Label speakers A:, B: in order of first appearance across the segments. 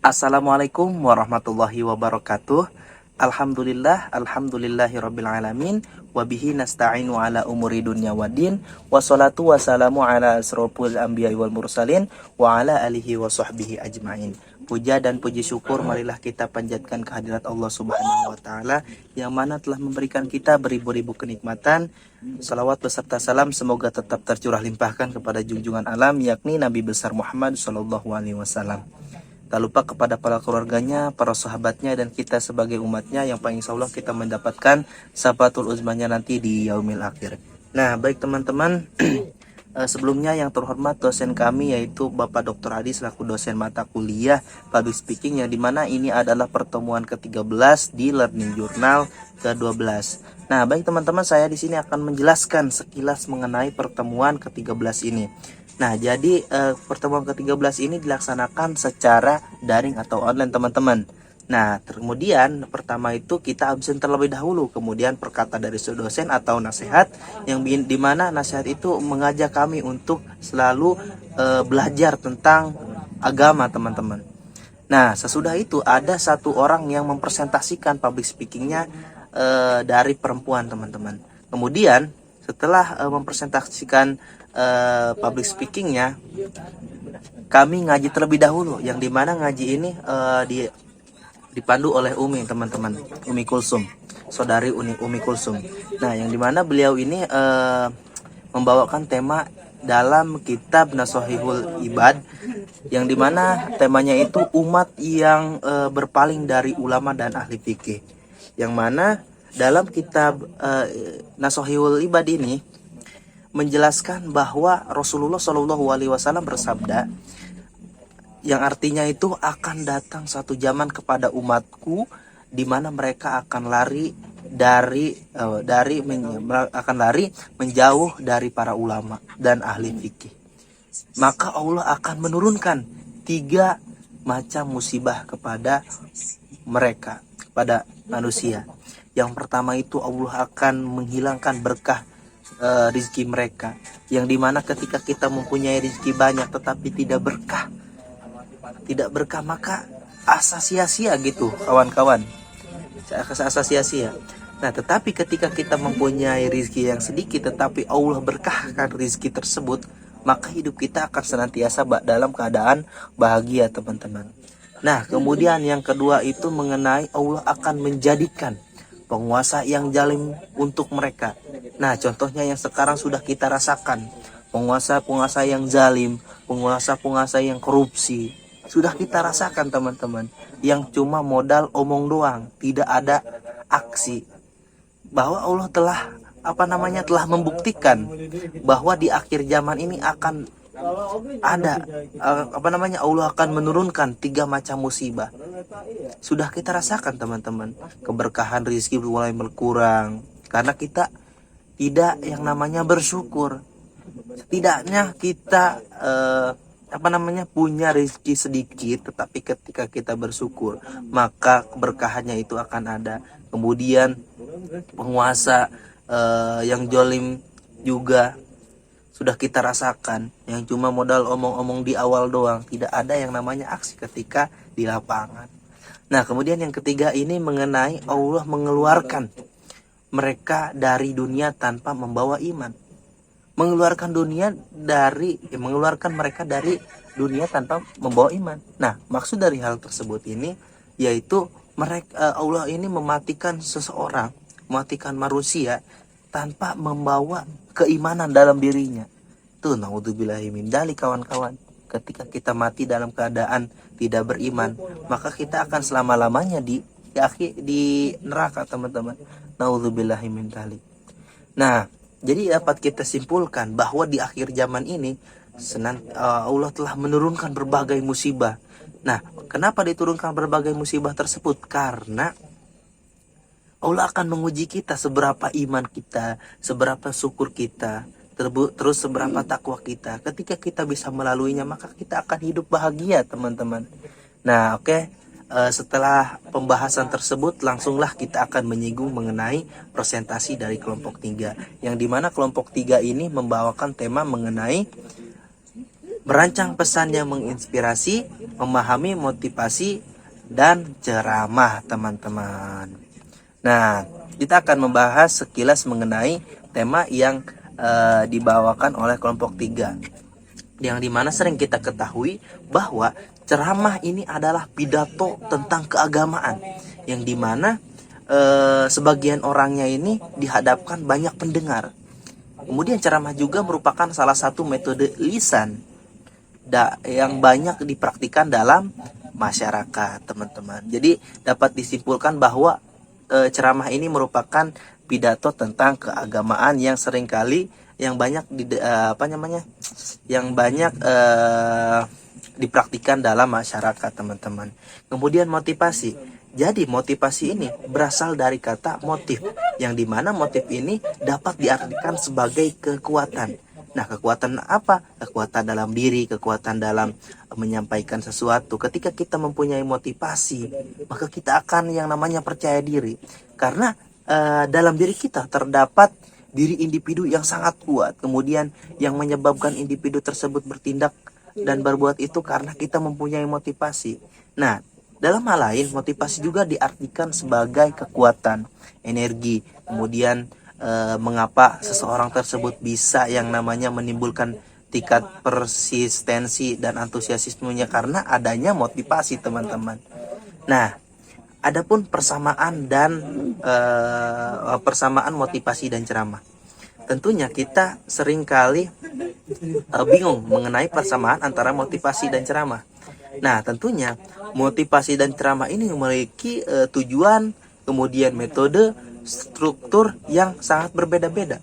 A: Assalamualaikum warahmatullahi wabarakatuh. Alhamdulillahirabbil alamin. Wabihi nasta'inu ala umuri dunya waddin. Wassalatu wassalamu ala asrofil anbiya'i wal mursalin wa ala alihi wa sahbihi ajmain. Puja dan puji syukur marilah kita panjatkan kehadirat Allah Subhanahu wa taala yang mana telah memberikan kita beribu-ribu kenikmatan. Salawat beserta salam semoga tetap tercurah limpahkan kepada junjungan alam yakni Nabi besar Muhammad sallallahu alaihi wasallam. Tak lupa kepada para keluarganya, para sahabatnya, dan kita sebagai umatnya yang paling insya Allah kita mendapatkan syafatul uzmanya nanti di yaumil akhir. Nah, baik teman-teman, sebelumnya yang terhormat dosen kami yaitu Bapak Dr. Adi selaku dosen mata kuliah Public Speaking, yang dimana ini adalah pertemuan ke-13 di Learning Journal ke-12. Nah, baik teman-teman, saya di sini akan menjelaskan sekilas mengenai pertemuan ke-13 ini. Nah, jadi pertemuan ke-13 ini dilaksanakan secara daring atau online, teman-teman. Nah, kemudian pertama itu kita absen terlebih dahulu, kemudian perkata dari dosen atau nasihat yang dimana nasihat itu mengajak kami untuk selalu belajar tentang agama, teman-teman. Nah, sesudah itu ada satu orang yang mempresentasikan public speakingnya dari perempuan, teman-teman. Kemudian setelah mempresentasikan public speakingnya, kami ngaji terlebih dahulu, yang dimana ngaji ini dipandu oleh Umi, teman-teman, Umi Kulsum, saudari Umi Kulsum. Nah, yang dimana beliau ini membawakan tema dalam kitab Nashihul Ibad, yang dimana temanya itu umat yang berpaling dari ulama dan ahli fikih, yang mana dalam kitab Nashihul Ibad ini menjelaskan bahwa Rasulullah Shallallahu Alaihi Wasallam bersabda, yang artinya itu akan datang satu zaman kepada umatku di mana mereka akan lari menjauh dari para ulama dan ahli fikih. Maka Allah akan menurunkan 3 macam musibah kepada mereka, kepada manusia. Yang pertama itu Allah akan menghilangkan berkah rizki mereka, yang dimana ketika kita mempunyai rizki banyak tetapi tidak berkah maka asa sia-sia gitu, kawan-kawan, asa sia-sia. Nah, tetapi ketika kita mempunyai rizki yang sedikit tetapi Allah berkahkan rizki tersebut, maka hidup kita akan senantiasa dalam keadaan bahagia, teman-teman. Nah, kemudian yang kedua itu mengenai Allah akan menjadikan penguasa yang zalim untuk mereka. Nah, contohnya yang sekarang sudah kita rasakan, penguasa-penguasa yang zalim, penguasa-penguasa yang korupsi, sudah kita rasakan, teman-teman, yang cuma modal omong doang, tidak ada aksi. Bahwa Allah telah membuktikan bahwa di akhir zaman ini akan ada Allah akan menurunkan 3 macam musibah. Sudah kita rasakan, teman-teman, keberkahan rezeki mulai berkurang karena kita tidak yang namanya bersyukur. Setidaknya kita punya rezeki sedikit, tetapi ketika kita bersyukur maka keberkahannya itu akan ada. Kemudian penguasa yang zalim juga sudah kita rasakan, yang cuma modal omong-omong di awal doang, tidak ada yang namanya aksi ketika di lapangan. Nah, kemudian yang ketiga ini mengenai Allah mengeluarkan mereka dari dunia tanpa membawa iman. Mengeluarkan mereka dari dunia tanpa membawa iman. Nah, maksud dari hal tersebut ini yaitu Allah ini mematikan seseorang, mematikan manusia tanpa membawa keimanan dalam dirinya. Tuh, naudzubillahi min dzalik, kawan-kawan. Ketika kita mati dalam keadaan tidak beriman, maka kita akan selama-lamanya di neraka, teman-teman. Naudzubillahi min dzalik. Nah, jadi dapat kita simpulkan bahwa di akhir zaman ini Allah telah menurunkan berbagai musibah. Nah, kenapa diturunkan berbagai musibah tersebut? Karena Allah akan menguji kita seberapa iman kita, seberapa syukur kita, terus seberapa takwa kita. Ketika kita bisa melaluinya, maka kita akan hidup bahagia, teman-teman. Nah, oke. Setelah pembahasan tersebut, langsunglah kita akan menyinggung mengenai presentasi dari kelompok 3, yang dimana kelompok 3 ini membawakan tema mengenai merancang pesan yang menginspirasi, memahami motivasi, dan ceramah, teman-teman. Nah, kita akan membahas sekilas mengenai tema yang dibawakan oleh kelompok 3, yang dimana sering kita ketahui bahwa ceramah ini adalah pidato tentang keagamaan, yang dimana sebagian orangnya ini dihadapkan banyak pendengar. Kemudian ceramah juga merupakan salah satu metode lisan yang banyak dipraktikkan dalam masyarakat, teman-teman. Jadi dapat disimpulkan bahwa ceramah ini merupakan pidato tentang keagamaan yang seringkali yang banyak dipraktikkan dalam masyarakat, teman-teman. Kemudian motivasi. Jadi motivasi ini berasal dari kata motif, yang dimana motif ini dapat diartikan sebagai kekuatan. Nah, kekuatan apa? Kekuatan dalam diri, kekuatan dalam menyampaikan sesuatu. Ketika kita mempunyai motivasi, maka kita akan yang namanya percaya diri. Karena dalam diri kita terdapat diri individu yang sangat kuat. Kemudian yang menyebabkan individu tersebut bertindak dan berbuat itu karena kita mempunyai motivasi. Nah, dalam hal lain, motivasi juga diartikan sebagai kekuatan, energi. Kemudian mengapa seseorang tersebut bisa yang namanya menimbulkan tingkat persistensi dan antusiasmenya, karena adanya motivasi, teman-teman. Nah, adapun persamaan motivasi dan ceramah. Tentunya kita seringkali bingung mengenai persamaan antara motivasi dan ceramah. Nah, tentunya motivasi dan ceramah ini memiliki tujuan, kemudian metode, struktur yang sangat berbeda-beda.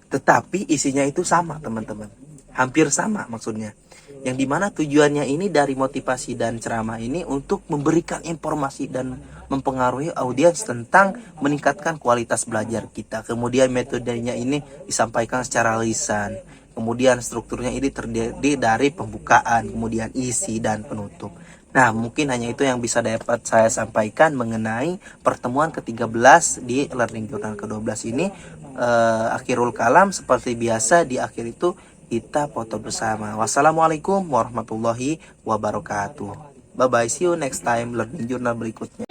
A: Tetapi isinya itu sama, teman-teman. Hampir sama maksudnya. Yang dimana tujuannya ini dari motivasi dan ceramah ini untuk memberikan informasi dan mempengaruhi audiens tentang meningkatkan kualitas belajar kita. Kemudian metodenya ini disampaikan secara lisan. Kemudian strukturnya ini terdiri dari pembukaan, kemudian isi, dan penutup. Nah, mungkin hanya itu yang bisa dapat saya sampaikan mengenai pertemuan ke-13 di Learning Journal ke-12 ini. Akhirul kalam, seperti biasa di akhir itu kita foto bersama. Wassalamualaikum warahmatullahi wabarakatuh. Bye bye, see you next time Learning Journal berikutnya.